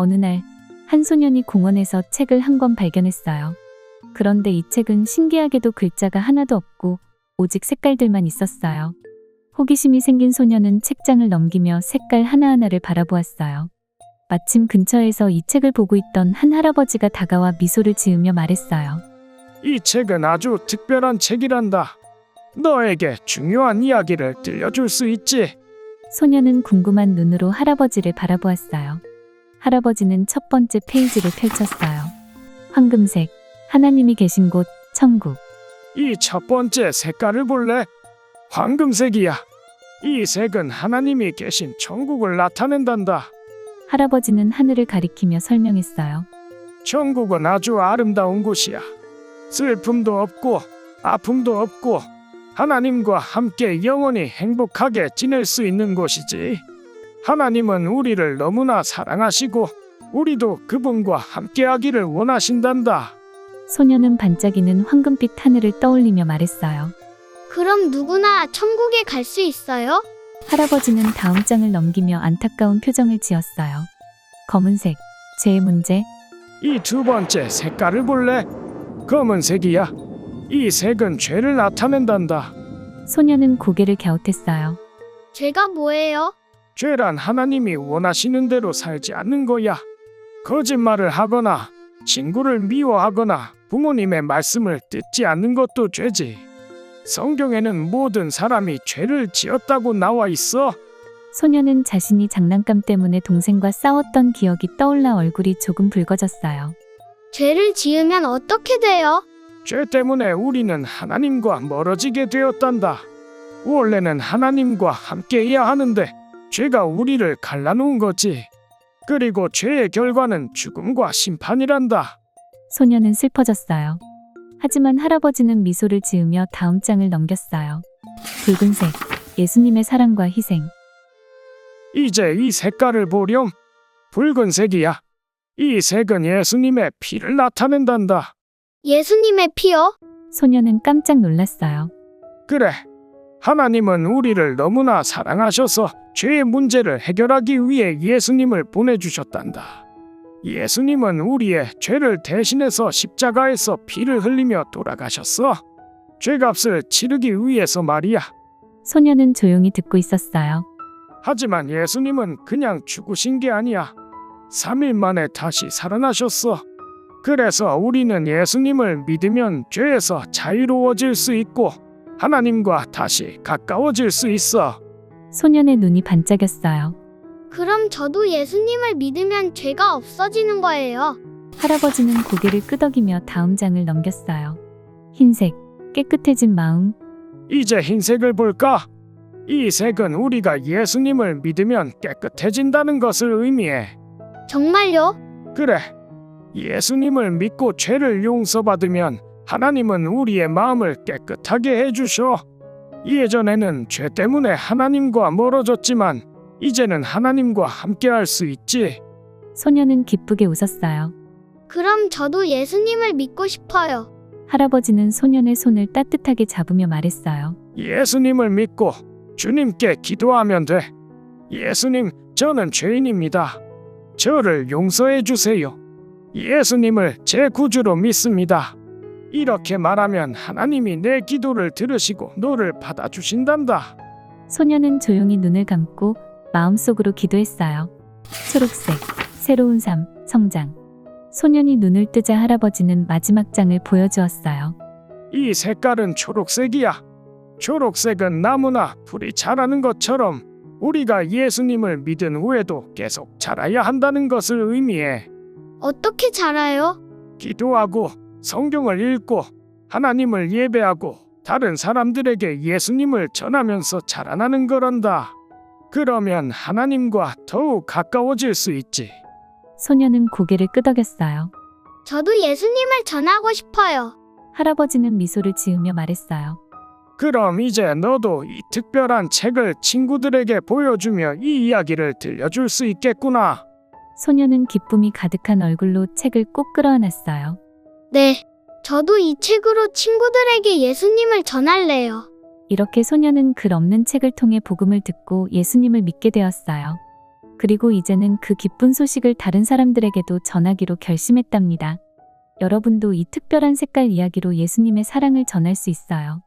어느 날, 한 소년이 공원에서 책을 한 권 발견했어요. 그런데 이 책은 신기하게도 글자가 하나도 없고 오직 색깔들만 있었어요. 호기심이 생긴 소년은 책장을 넘기며 색깔 하나하나를 바라보았어요. 마침 근처에서 이 책을 보고 있던 한 할아버지가 다가와 미소를 지으며 말했어요. 이 책은 아주 특별한 책이란다. 너에게 중요한 이야기를 들려줄 수 있지. 소년은 궁금한 눈으로 할아버지를 바라보았어요. 할아버지는 첫 번째 페이지를 펼쳤어요. 황금색, 하나님이 계신 곳, 천국. 이 첫 번째 색깔을 볼래? 황금색이야. 이 색은 하나님이 계신 천국을 나타낸단다. 할아버지는 하늘을 가리키며 설명했어요. 천국은 아주 아름다운 곳이야. 슬픔도 없고 아픔도 없고 하나님과 함께 영원히 행복하게 지낼 수 있는 곳이지. 하나님은 우리를 너무나 사랑하시고 우리도 그분과 함께하기를 원하신단다. 소년은 반짝이는 황금빛 하늘을 떠올리며 말했어요. 그럼 누구나 천국에 갈 수 있어요? 할아버지는 다음 장을 넘기며 안타까운 표정을 지었어요. 검은색, 죄의 문제. 이 두 번째 색깔을 볼래? 검은색이야. 이 색은 죄를 나타낸단다. 소년은 고개를 갸웃했어요. 죄가 뭐예요? 죄란 하나님이 원하시는 대로 살지 않는 거야. 거짓말을 하거나 친구를 미워하거나 부모님의 말씀을 듣지 않는 것도 죄지. 성경에는 모든 사람이 죄를 지었다고 나와 있어. 소년은 자신이 장난감 때문에 동생과 싸웠던 기억이 떠올라 얼굴이 조금 붉어졌어요. 죄를 지으면 어떻게 돼요? 죄 때문에 우리는 하나님과 멀어지게 되었단다. 원래는 하나님과 함께해야 하는데 죄가 우리를 갈라놓은 거지. 그리고 죄의 결과는 죽음과 심판이란다. 소년은 슬퍼졌어요. 하지만 할아버지는 미소를 지으며 다음 장을 넘겼어요. 붉은색, 예수님의 사랑과 희생. 이제 이 색깔을 보렴. 붉은색이야. 이 색은 예수님의 피를 나타낸단다. 예수님의 피요? 소년은 깜짝 놀랐어요. 그래. 하나님은 우리를 너무나 사랑하셔서 죄의 문제를 해결하기 위해 예수님을 보내주셨단다. 예수님은 우리의 죄를 대신해서 십자가에서 피를 흘리며 돌아가셨어. 죄값을 치르기 위해서 말이야. 소년은 조용히 듣고 있었어요. 하지만 예수님은 그냥 죽으신 게 아니야. 3일 만에 다시 살아나셨어. 그래서 우리는 예수님을 믿으면 죄에서 자유로워질 수 있고 하나님과 다시 가까워질 수 있어. 소년의 눈이 반짝였어요. 그럼 저도 예수님을 믿으면 죄가 없어지는 거예요. 할아버지는 고개를 끄덕이며 다음 장을 넘겼어요. 흰색, 깨끗해진 마음. 이제 흰색을 볼까? 이 색은 우리가 예수님을 믿으면 깨끗해진다는 것을 의미해. 정말요? 그래. 예수님을 믿고 죄를 용서받으면 하나님은 우리의 마음을 깨끗하게 해주셔. 예전에는 죄 때문에 하나님과 멀어졌지만 이제는 하나님과 함께할 수 있지. 소년은 기쁘게 웃었어요. 그럼 저도 예수님을 믿고 싶어요. 할아버지는 소년의 손을 따뜻하게 잡으며 말했어요. 예수님을 믿고 주님께 기도하면 돼. 예수님, 저는 죄인입니다. 저를 용서해 주세요. 예수님을 제 구주로 믿습니다. 이렇게 말하면 하나님이 내 기도를 들으시고 너를 받아주신단다. 소년은 조용히 눈을 감고 마음속으로 기도했어요. 초록색, 새로운 삶, 성장. 소년이 눈을 뜨자 할아버지는 마지막 장을 보여주었어요. 이 색깔은 초록색이야. 초록색은 나무나 풀이 자라는 것처럼 우리가 예수님을 믿은 후에도 계속 자라야 한다는 것을 의미해. 어떻게 자라요? 기도하고 성경을 읽고 하나님을 예배하고 다른 사람들에게 예수님을 전하면서 자라나는 거란다. 그러면 하나님과 더욱 가까워질 수 있지. 소년은 고개를 끄덕였어요. 저도 예수님을 전하고 싶어요. 할아버지는 미소를 지으며 말했어요. 그럼 이제 너도 이 특별한 책을 친구들에게 보여주며 이 이야기를 들려줄 수 있겠구나. 소년은 기쁨이 가득한 얼굴로 책을 꼭 끌어안았어요. 네, 저도 이 책으로 친구들에게 예수님을 전할래요. 이렇게 소년은 글 없는 책을 통해 복음을 듣고 예수님을 믿게 되었어요. 그리고 이제는 그 기쁜 소식을 다른 사람들에게도 전하기로 결심했답니다. 여러분도 이 특별한 색깔 이야기로 예수님의 사랑을 전할 수 있어요.